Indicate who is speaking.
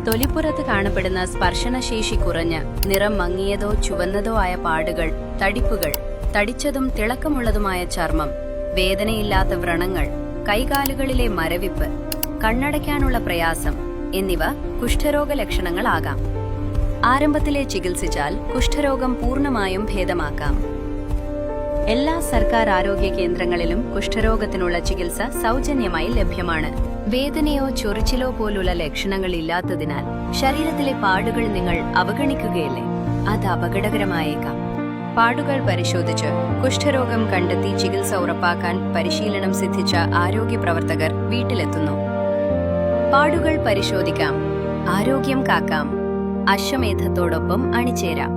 Speaker 1: തൊലിപ്പുറത്ത് കാണപ്പെടുന്ന സ്പർശനശേഷി കുറഞ്ഞ, നിറം മങ്ങിയതോ ചുവന്നതോ ആയ പാടുകൾ, തടിപ്പുകൾ, തടിച്ചതും തിളക്കമുള്ളതുമായ ചർമ്മം, വേദനയില്ലാത്ത വ്രണങ്ങൾ, കൈകാലുകളിലെ മരവിപ്പ്, കണ്ണടയ്ക്കാനുള്ള പ്രയാസം എന്നിവ കുഷ്ഠരോഗ ലക്ഷണങ്ങളാകാം. ആരംഭത്തിലെ ചികിത്സിച്ചാൽ കുഷ്ഠരോഗം പൂർണ്ണമായും ഭേദമാക്കാം. എല്ലാ സർക്കാർ ആരോഗ്യ കേന്ദ്രങ്ങളിലും കുഷ്ഠരോഗത്തിനുള്ള ചികിത്സ സൗജന്യമായി ലഭ്യമാണ്. വേദനയോ ചൊറിച്ചിലോ പോലുള്ള ലക്ഷണങ്ങൾ ഇല്ലാത്തതിനാൽ ശരീരത്തിലെ പാടുകൾ നിങ്ങൾ അവഗണിക്കുകയല്ലേ? അത് അപകടകരമായേക്കാം. പാടുകൾ പരിശോധിച്ച് കുഷ്ഠരോഗം കണ്ടെത്തി ചികിത്സ ഉറപ്പാക്കാൻ പരിശീലനം സിദ്ധിച്ച ആരോഗ്യ പ്രവർത്തകർ വീട്ടിലെത്തുന്നു. പാടുകൾ പരിശോധിക്കാം, ആരോഗ്യം കാക്കാം. അശ്വമേധത്തോടൊപ്പം അണിചേരാം.